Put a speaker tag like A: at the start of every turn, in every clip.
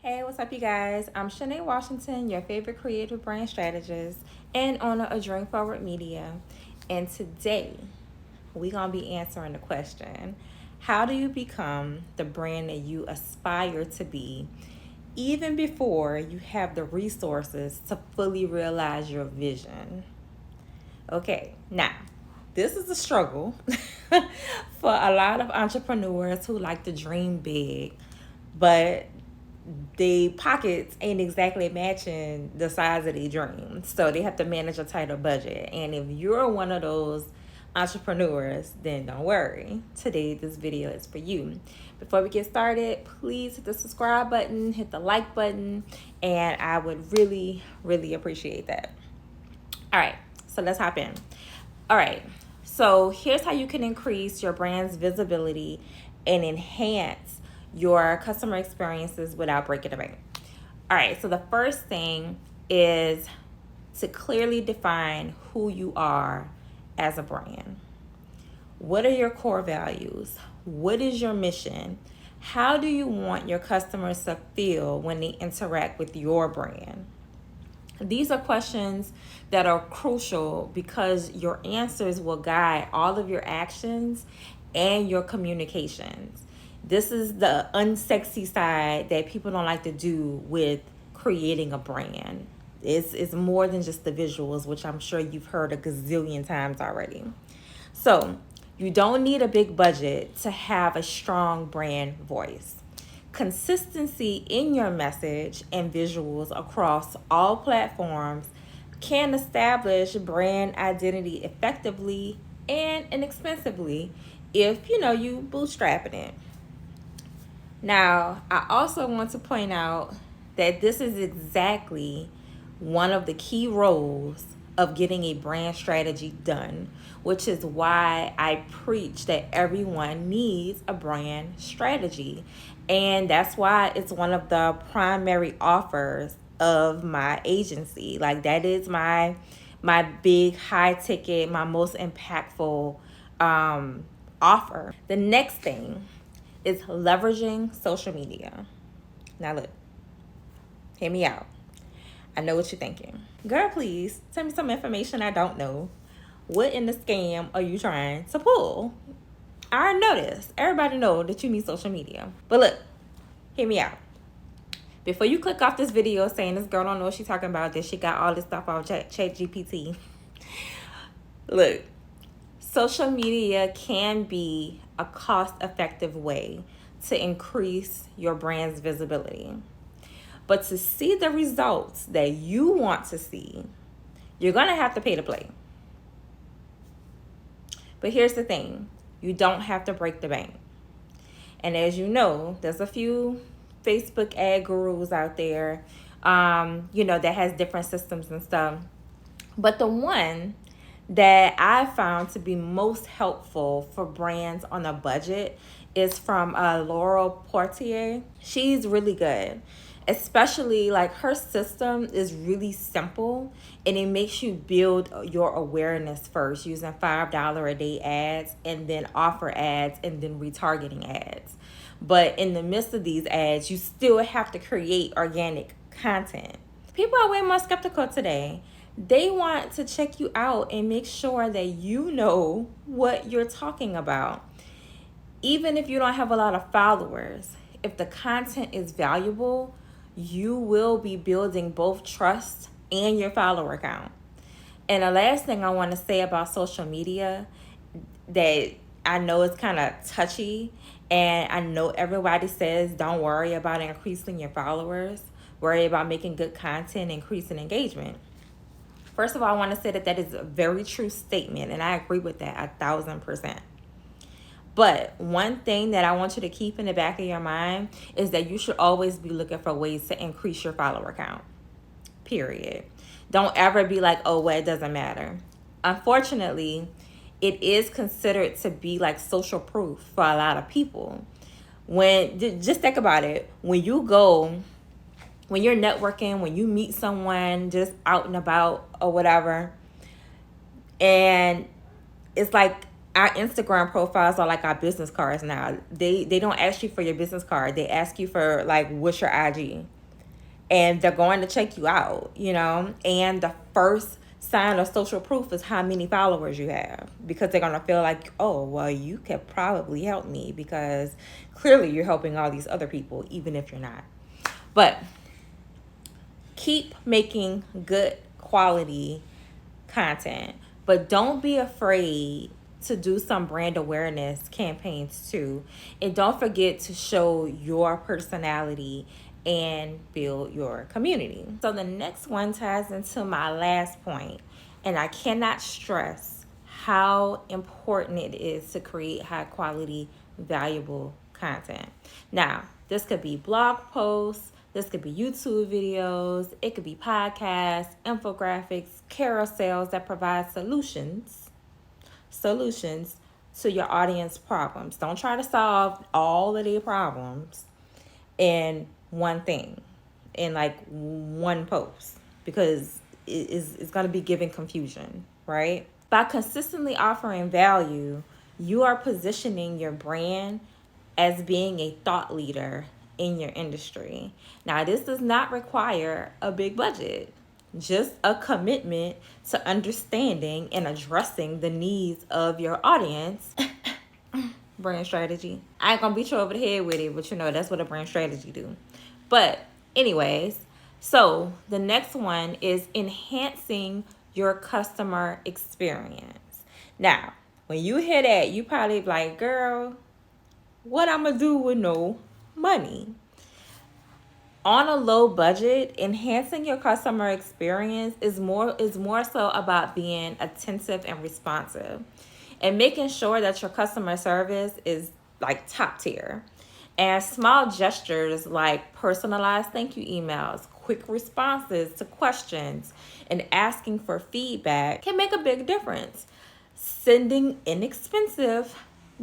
A: Hey, what's up, you guys? I'm Shanae Washington, your favorite creative brand strategist and owner of Drink Forward Media. And today, we're going to be answering the question, how do you become the brand that you aspire to be even before you have the resources to fully realize your vision? Okay, now, this is a struggle for a lot of entrepreneurs who like to dream big, but the pockets ain't exactly matching the size of their dreams. So they have to manage a tighter budget. And if you're one of those entrepreneurs, then don't worry. Today, this video is for you. Before we get started, please hit the subscribe button, hit the like button, and I would really, really appreciate that. All right, so let's hop in. All right, so here's how you can increase your brand's visibility and enhance your customer experiences without breaking the bank. All right, so the first thing is to clearly define who you are as a brand. What are your core values? What is your mission? How do you want your customers to feel when they interact with your brand? These are questions that are crucial because your answers will guide all of your actions and your communications. This is the unsexy side that people don't like to do with creating a brand. It's more than just the visuals, which I'm sure you've heard a gazillion times already. So, you don't need a big budget to have a strong brand voice. Consistency in your message and visuals across all platforms can establish brand identity effectively and inexpensively if you bootstrapping it. Now, I also want to point out that this is exactly one of the key roles of getting a brand strategy done, which is why I preach that everyone needs a brand strategy. And that's why it's one of the primary offers of my agency. Like, that is my big high ticket, my most impactful offer. The next thing is leveraging social media. Now look, hear me out. I know what you're thinking. Girl, please tell me some information I don't know. What in the scam are you trying to pull? I already know this. Everybody know that you need social media. But look, hear me out. Before you click off this video saying this girl don't know what she's talking about, that she got all this stuff off ChatGPT. Look, social media can be a cost-effective way to increase your brand's visibility. But to see the results that you want to see, you're going to have to pay to play. But here's the thing, you don't have to break the bank. And as you know, there's a few Facebook ad gurus out there, that has different systems and stuff. But the one that I found to be most helpful for brands on a budget is from Laurel Portier. She's really good. Especially, like, her system is really simple and it makes you build your awareness first using $5 a day ads and then offer ads and then retargeting ads. But in the midst of these ads, you still have to create organic content. People are way more skeptical today. They want to check you out and make sure that you know what you're talking about. Even if you don't have a lot of followers, if the content is valuable, you will be building both trust and your follower count. And the last thing I want to say about social media that I know is kind of touchy, and I know everybody says don't worry about increasing your followers, worry about making good content, increasing engagement. First of all, I want to say that is a very true statement, and I agree with that 1,000%. But one thing that I want you to keep in the back of your mind is that you should always be looking for ways to increase your follower count. Period. Don't ever be like, oh, well, it doesn't matter. Unfortunately, it is considered to be like social proof for a lot of people. Just think about it. When you're networking, when you meet someone just out and about or whatever, and it's like, our Instagram profiles are like our business cards now. They don't ask you for your business card. They ask you for like what's your IG. And they're going to check you out, you know? And the first sign of social proof is how many followers you have, because they're going to feel like, oh, well, you could probably help me because clearly you're helping all these other people, even if you're not. But keep making good quality content, but don't be afraid to do some brand awareness campaigns too. And don't forget to show your personality and build your community. So the next one ties into my last point, and I cannot stress how important it is to create high quality, valuable content. Now, this could be blog posts, this could be YouTube videos, it could be podcasts, infographics, carousels that provide solutions to your audience problems. Don't try to solve all of their problems in one thing, in like one post, because it's going to be giving confusion, right? By consistently offering value, you are positioning your brand as being a thought leader in your industry. Now, this does not require a big budget, just a commitment to understanding and addressing the needs of your audience. Brand strategy. I ain't gonna beat you over the head with it, but you know, that's what a brand strategy do. But anyways, so the next one is enhancing your customer experience. Now, when you hear that, you probably like, girl, what I'm gonna do with no money? On a low budget, enhancing your customer experience is more so about being attentive and responsive, and making sure that your customer service is like top tier. And small gestures like personalized thank you emails, quick responses to questions, and asking for feedback can make a big difference. Sending inexpensive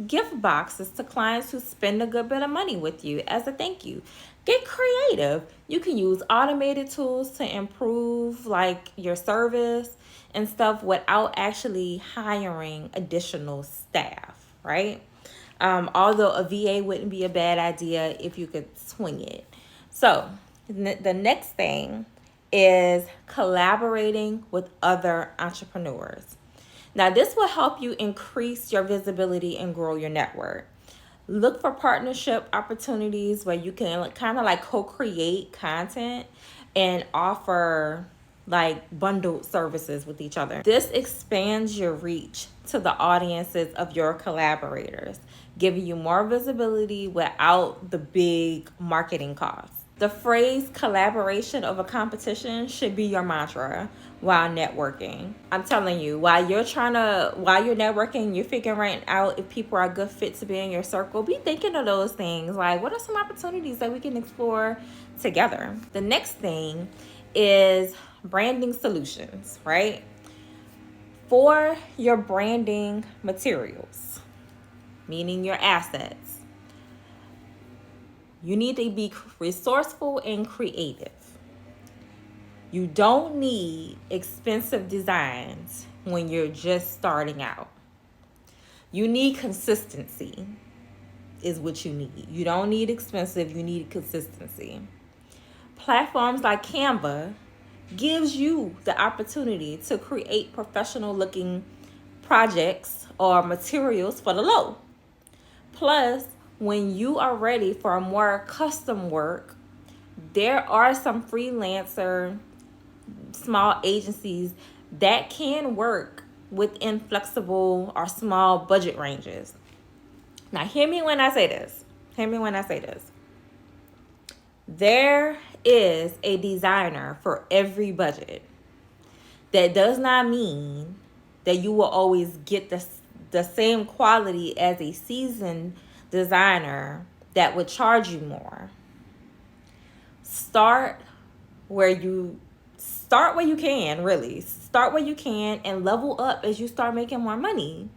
A: gift boxes to clients who spend a good bit of money with you as a thank you. Get creative. You can use automated tools to improve like your service and stuff without actually hiring additional staff, right? Although a VA wouldn't be a bad idea if you could swing it. So the next thing is collaborating with other entrepreneurs. Now, this will help you increase your visibility and grow your network. Look for partnership opportunities where you can kind of like co-create content and offer like bundled services with each other. This expands your reach to the audiences of your collaborators, giving you more visibility without the big marketing costs. The phrase collaboration over competition should be your mantra while networking. I'm telling you, while you're networking, you're figuring out if people are a good fit to be in your circle, be thinking of those things. Like, what are some opportunities that we can explore together? The next thing is branding solutions, right? For your branding materials, meaning your assets, you need to be resourceful and creative. You don't need expensive designs when you're just starting out. You need consistency is what you need. You don't need expensive, you need consistency. Platforms like Canva gives you the opportunity to create professional looking projects or materials for the low. Plus, when you are ready for more custom work, there are some freelancer small agencies that can work within flexible or small budget ranges. Now, hear me when I say this. There is a designer for every budget. That does not mean that you will always get the same quality as a seasoned designer that would charge you more. Start where you can, really. Start where you can and level up as you start making more money.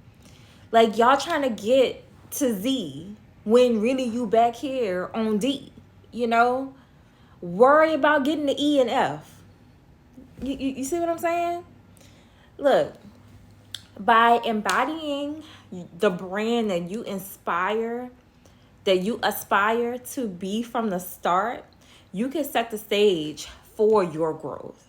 A: Like, y'all trying to get to Z when really you back here on D, you know? Worry about getting the E and F. You see what I'm saying? Look, By embodying the brand that you aspire to be from the start, you can set the stage for your growth.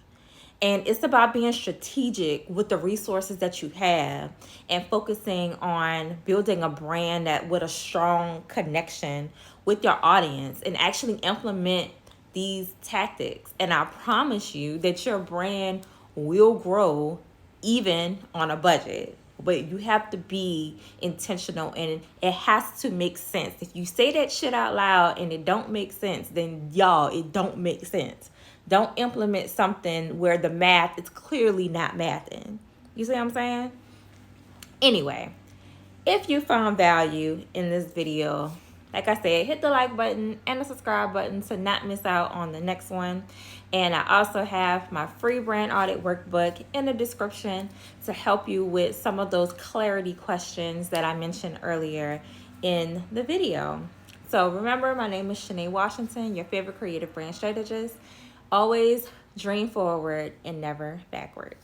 A: And it's about being strategic with the resources that you have and focusing on building a brand that with a strong connection with your audience and actually implement these tactics. And I promise you that your brand will grow even on a budget. But you have to be intentional and it has to make sense. If you say that shit out loud and it don't make sense, then y'all, it don't make sense. Don't implement something where the math is clearly not mathing. You see what I'm saying? Anyway, if you found value in this video, like I said, hit the like button and the subscribe button to not miss out on the next one. And I also have my free brand audit workbook in the description to help you with some of those clarity questions that I mentioned earlier in the video. So remember, my name is Shanae Washington, your favorite creative brand strategist. Always dream forward and never backwards.